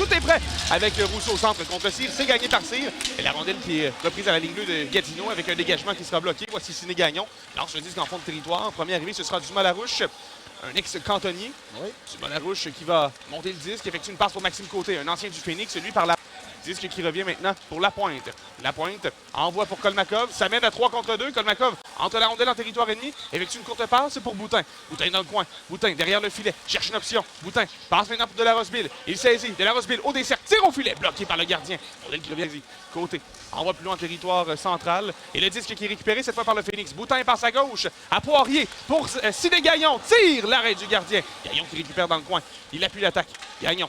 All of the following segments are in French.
tout est prêt avec Rousseau au centre contre Cyr. C'est gagné par Cyr. Et la rondelle qui est reprise à la ligne bleue de Gatineau avec un dégagement qui sera bloqué. Voici Ciné Gagnon. Lance le disque en fond de territoire. En premier arrivé, ce sera Dumas Larouche, un ex-cantonnier. Oui. Dumas Larouche qui va monter le disque, effectue une passe pour Maxime Côté, un ancien du Phoenix, lui par la disque qui revient maintenant pour Lapointe. Lapointe envoie pour Kolmakov. Ça mène à 3 contre 2. Kolmakov entre la rondelle en territoire ennemi. Effectue une courte passe pour Boutin. Boutin dans le coin. Boutin derrière le filet. Cherche une option. Boutin passe maintenant pour De La Roseville. Il saisit. De La Roseville au dessert. Tire au filet. Bloqué par le gardien. Rondelle qui revient. Côté. Envoie plus loin en territoire central. Et le disque qui est récupéré cette fois par le Phoenix. Boutin passe à gauche. À Poirier pour Sidney Gagnon. Tire l'arrêt du gardien. Gagnon qui récupère dans le coin. Il appuie l'attaque. Gagnon.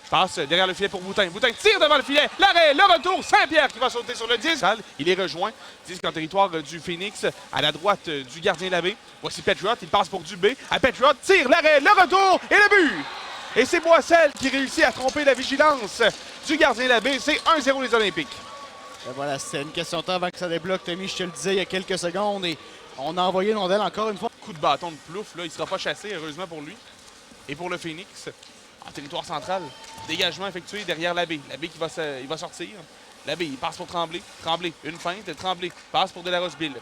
Passe derrière le filet pour Boutin. Boutin tire devant le filet. L'arrêt, le retour. Saint-Pierre qui va sauter sur le disque. Il est rejoint. Disque en territoire du Phoenix à la droite du gardien Labbé. Voici Patriot. Il passe pour Dubé. À Patriot, tire l'arrêt, le retour et le but. Et c'est Boissel qui réussit à tromper la vigilance du gardien Labbé. C'est 1-0 les Olympiques. Et voilà, c'était une question de temps avant que ça débloque, Tommy. Je te le disais il y a quelques secondes. Et on a envoyé Londel encore une fois. Coup de bâton de plouf. Là, il ne sera pas chassé, heureusement pour lui. Et pour le Phoenix. En territoire central, dégagement effectué derrière Labbé. Labbé qui va, il va sortir. Labbé, il passe pour Tremblay. Tremblay, une feinte. Tremblay passe pour De La Roseville.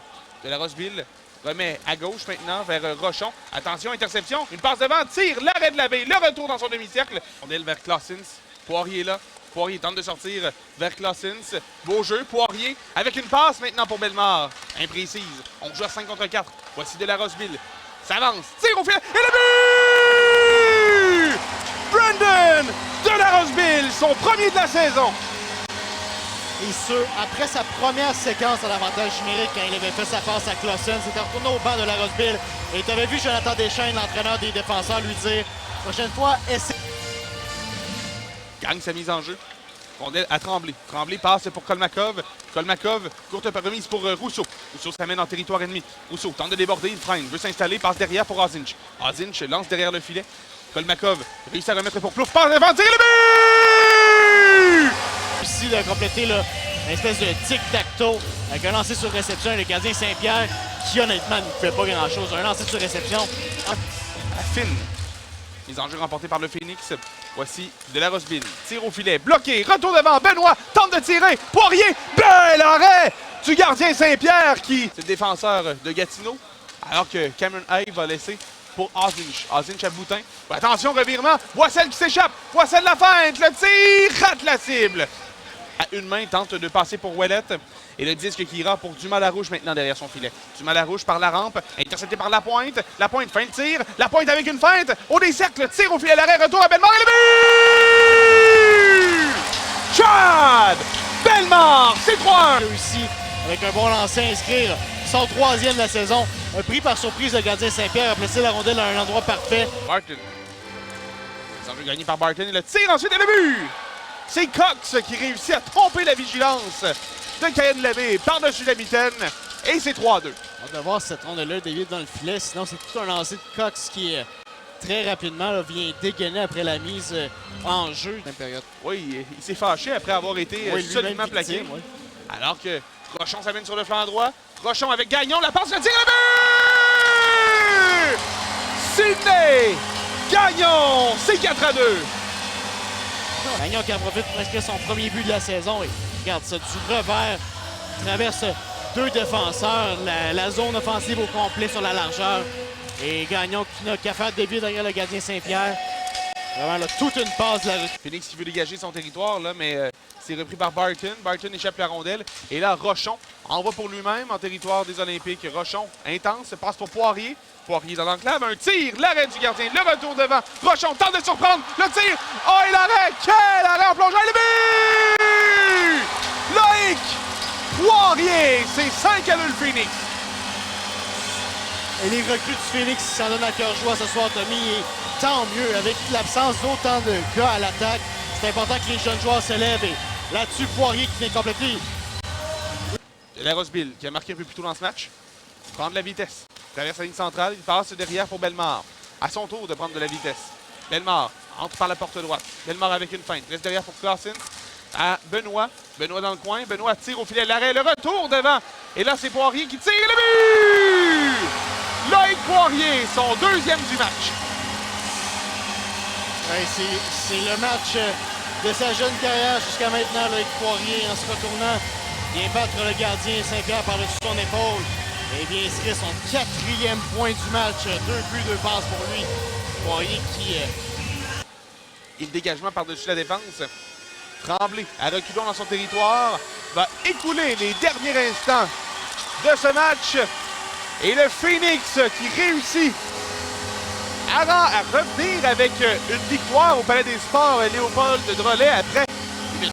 De La Roseville remet à gauche maintenant vers Rochon. Attention, interception. Une passe devant, tire, l'arrêt de Labbé. Le retour dans son demi-cercle. On est vers Claessens. Poirier là. Poirier tente de sortir vers Claessens. Beau jeu. Poirier avec une passe maintenant pour Bellemare. Imprécise. On joue à 5 contre 4. Voici De La Roseville. S'avance. Tire au filet. Et le but! Brandon De La Roseville, son premier de la saison. Et ce, après sa première séquence à l'avantage numérique, quand il avait fait sa passe à Claessens, il était retourné au banc de La Roseville. Et tu avais vu Jonathan Deschênes, l'entraîneur des défenseurs, lui dire « Prochaine fois, essaie. » Gagne sa mise en jeu. Rondelle à Tremblay. Tremblay passe pour Kolmakov. Kolmakov, courte remise pour Rousseau. Rousseau s'amène en territoire ennemi. Rousseau tente de déborder, il freine, veut s'installer, passe derrière pour Azinch. Azinch lance derrière le filet. Kolmakov réussit à remettre pour Plouf, passe devant, tire le but! Ici, de compléter là, une espèce de tic-tac-toe avec un lancer sur réception et le gardien Saint-Pierre qui, honnêtement, ne fait pas grand-chose. Un lancer sur réception. À fine. Mise en jeu remportée par le Phoenix. Voici De La Roseville. Tire au filet, bloqué, retour devant. Benoît tente de tirer. Poirier, bel arrêt du gardien Saint-Pierre qui... C'est le défenseur de Gatineau. Alors que Cameron Hay va laisser pour Azinch. Azinch à Boutin. Attention, revirement. Boissel qui s'échappe. Boissel la feinte. Le tir rate la cible. À une main, tente de passer pour Ouellette. Et le disque qui ira pour Dumas Larouche maintenant derrière son filet. Dumas Larouche par la rampe. Intercepté par Lapointe. Lapointe, fin de tir. Lapointe avec une feinte. Au décercle, tire au filet. L'arrêt, retour à Bellemare. Et le but! Chad Bellemare, c'est 3-1. Réussi avec un bon lancer à inscrire son 3e de la saison. Pris par surprise, le gardien Saint-Pierre a placé la rondelle à un endroit parfait. Barton. Ça veut gagner par Barton et le tir ensuite et le but! C'est Cox qui réussit à tromper la vigilance de Cayen Labbé par-dessus la mitaine. Et c'est 3-2. On va voir si cette ronde-là dévie dans le filet. Sinon, c'est tout un lancer de Cox qui, très rapidement, là, vient dégainer après la mise en jeu. Oui, il s'est fâché après avoir été solidement plaqué. Oui. Alors que Rochon s'amène sur le flanc droit. Rochon avec Gagnon, la passe, le tir, le but! Sidney Gagnon, c'est 4-2. Gagnon qui en profite pour inscrire son premier but de la saison. Et regarde ça, du revers, traverse 2 défenseurs, la zone offensive au complet sur la largeur. Et Gagnon qui n'a qu'à faire dévier derrière le gardien Saint-Pierre. Vraiment, là, toute une passe de la rue. Phoenix qui veut dégager son territoire, là, mais c'est repris par Barton. Barton échappe la rondelle. Et là, Rochon envoie pour lui-même en territoire des Olympiques. Rochon, intense, passe pour Poirier. Poirier dans l'enclave, un tir, l'arrêt du gardien, le retour devant. Rochon tente de surprendre, le tir. Oh, et l'arrêt, quel arrêt en plongeant, le but! Loïc Poirier, c'est 5-2 le Phoenix. Et les recrues du Phoenix s'en donnent à cœur joie ce soir, Tommy. Et tant mieux, avec l'absence d'autant de gars à l'attaque. C'est important que les jeunes joueurs se lèvent. Et là-dessus, Poirier qui vient compléter. De La Roseville qui a marqué un peu plus tôt dans ce match. Prendre la vitesse. Traverse la ligne centrale, il passe derrière pour Bellemare. À son tour de prendre de la vitesse. Bellemare entre par la porte droite. Bellemare avec une feinte. Reste derrière pour Claessens. À Benoît. Benoît dans le coin. Benoît tire au filet. L'arrêt, le retour devant. Et là, c'est Poirier qui tire le but! Loïc Poirier, son 2e du match. Ouais, c'est le match de sa jeune carrière jusqu'à maintenant, Loïc Poirier, en se retournant, vient battre le gardien Saint-Pierre par-dessus son épaule et vient inscrire son 4e point du match. 2 buts, 2 passes pour lui. Poirier qui... Et le dégagement par-dessus la défense. Tremblay, à reculons dans son territoire, va écouler les derniers instants de ce match. Et le Phoenix qui réussit à revenir avec une victoire au Palais des Sports Léopold Drolet après